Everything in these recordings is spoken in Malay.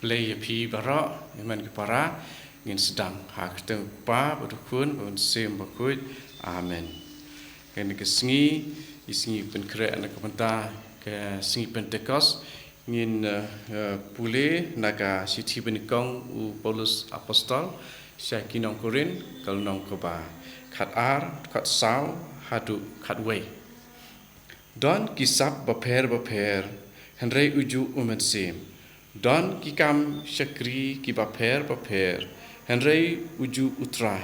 play pi bara iman ki para ngin sedang hak teng pa berukun on sem bakut amen kan ke singi pen kre anak penta ke singi pentekos ngin pule naga siti benikong u Paulus apostol sya kinong korin kal nong ko ba khat ar khat sau hadu khat wei don kisap baper henrei uju umen sim don kikam syakri ki baper henrei uju utrai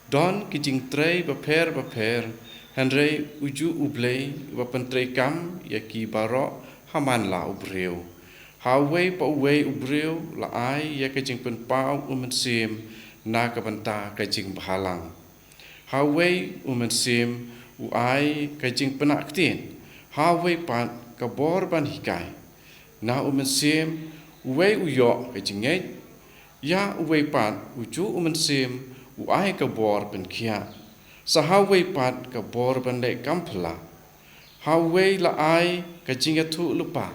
don kijing trei baper henrei uju ublei wapentrei kam yaki baro haman la ubreu hawei pa wei ubreu la ai ya kijing pen pau umen sim na ka banta kijing bahalang hawei umen sim u ai kijing penak tin hawei pan kabor ban hikai na umen sim wei uyo kijing ya uwei pan uju umen sim u ai kabor ben kia sa hawei pan kabor ban le kampla hawei la ai kijing tu lupa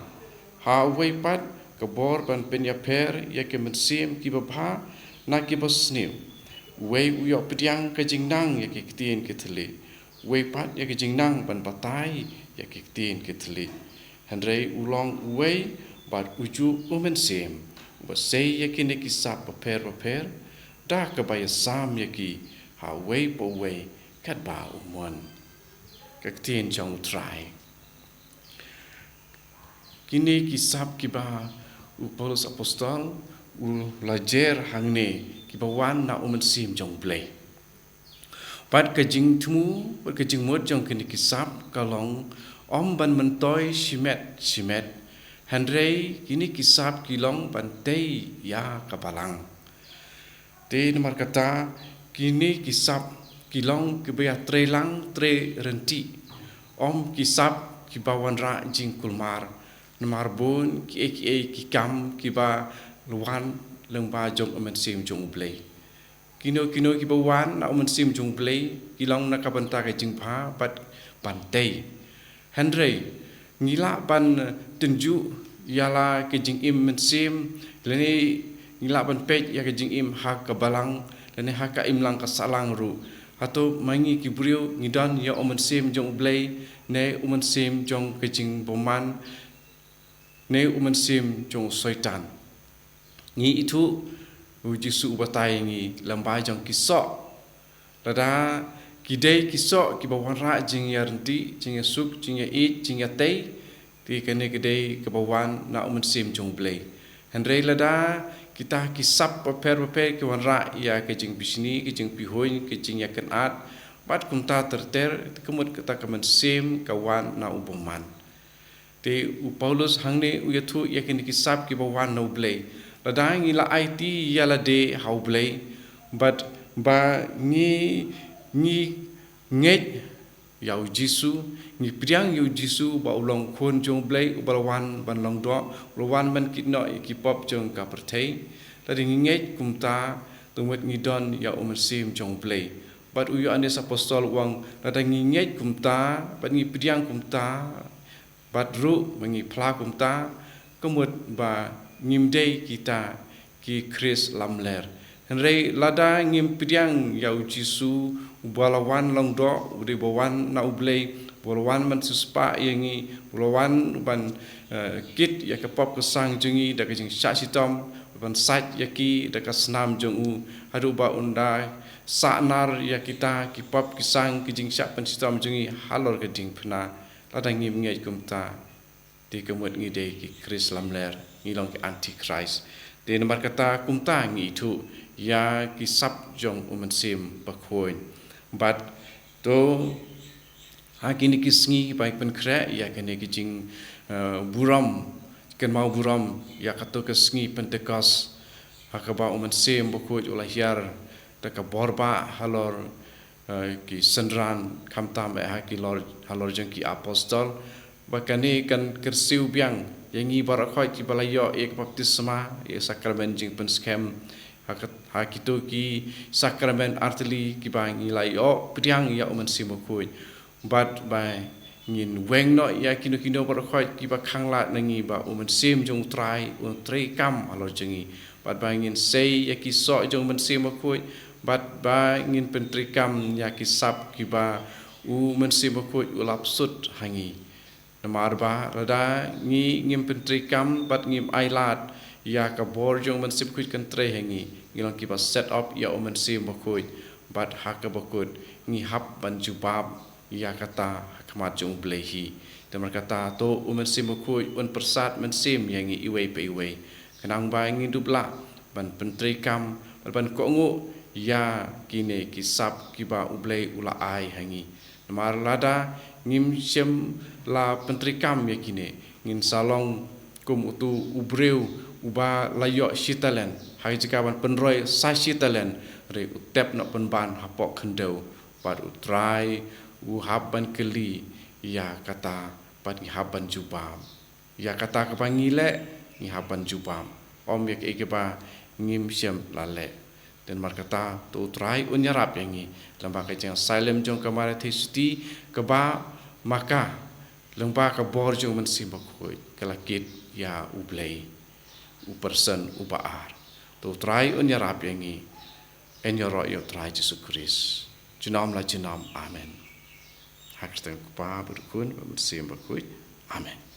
hawei pan kabor ban ben ya per ya ke men sim ki ba na ki bosniu wei uyo pediang kijing nang ya ki tien ki thli wei pan ya kijing nang ban batai ya ki tien ki thli henrei ulong wei bat uju umen sim ba sei ya ki ne ki sap paper da ka ba ya sam ya ki ha wei po wei kat ba umon ka tien jong trai kini ki sap ki ba u Paulus apostol u lajer hangne ki ba wan na umen sim jong blei pat ka jing tumu pat ka jing mod jong kini ki sap kalong om ban mentoi simet henrei kini kisap kilong pantai ya kapalang te nomor kata kini kisap kilong kebaya trelang tre renti om kisap kibawan ra jing kulmar nomor bun ki kam kiba luan lengba jong amen sim jong blei kino kibawan na amen sim jong blei kilong na kabanta ka jing pha pat pantai henrei ngila ban tunju yala ke jing im mensim leni ngila ban pej ya ke jing im hak ke balang leni hak ka im lang ka salang ru atau mangi ki brio ngidan ya omen sim jong blei ne omen sim jong ke jing boman ne omen sim jong soitan ngi itu ujisu batai ngi lambai jong kisok lada kidai kisok ki bawan ra jing ya renti jing ya suk jing ya it jing ya tei ti kene kedai kebawan na umen sim jong blei henrei lada kita kisap paper ke wan ra ya ke jing bisni ke jing pihoin ke jing ya kenat bat kumta terter kemut kita kemen sim kawan na uboman te u Paulus hangne u yathu ya kene kisap ki bawan no blei lada ngila IT ya la de hau blei but ba ni nget yau jisu ni priang yu jisu ba ulong khon jong blei ubalawan ban long do ulwan ban kitno ki pop jong ka perthei tadi nget kumta tumut ngidon ya umersim jong blei bat uyu anis apostol wang tadi nget kumta bat ngi priang kumta bat ru mengi pla kumta kemut ba ngimdei kita ki Chris lamler henrei lada ngim priang yau jisu ubalawan long do udi bawan na ublei balawan man suspa yangi balawan ban kit ya kapop kesang jengi da kajing syak sitom ban sat yaki da ka senam jong u hadu ba unda sanar ya kita kipop kisang kajing syak pan sitom jengi halor kajing pna lada ngim ngai kumta di kemut ngi de ki Chris lamler ngilong ki antichrist de nomor kata kumta ngi itu ya kisap jong umen sim bakhoin but to hakini kisngi baik pen kre ya kene kijing buram ken mau buram ya kato kisngi pentekas hakaba umen sim bakhoi ulah hiar taka borba halor ki senran kamtam haki lor halor jeng ki apostol bakani kan kersiu biang yangi barakhoi ki balayo ek baptisma e sakramen jing pen scam hakitu ki sakramen arteli ki bangi lai o priang ya umen simokui but by ngin weng no ya kino berkhoi ki ba khangla nangi ba umen sim jong trai kam alor jengi bat ba ngin sei ya ki so jong men sim khoi bat ba ngin pentri kam ya ki sap ki ba umen sim khoi ulap sut hangi namar ba rada ngim pentri kam bat ngim ailat ya ka bor jong men sim khoi kan tre hangi ngilang ki ba set up ya umen sim khoi bat hakabakut ngi hap ban jubab ya kata hakamat jong blehi dan berkata to umen sim khoi un persat men sim yang iwei pe iwei kenang ba ngi dubla ban pentri kam ban kongu ya kine kisap kiba ublei ula ai hangi namar lada ngim sem la pentri kam ya kine ngin salong kum utu ubreu uba layo shitalen hai jika ban penroi sa shitalen re utep no penban hapok kendau pat utrai haban keli ya kata pat haban jubam ya kata kapangile ni haban jubam om ya ke ba ngim sem lale dan markata tu utrai unyarap yangi lamba ka jang silem jong kamara thisti keba maka lamba ka bor jong men simbakoi kalakit ya ublei u person ubaar tu utrai unyarap yangi enyoro yo trai Yesus Kristus jenam la jenam amen hak steng pa berkun bersim berkui amen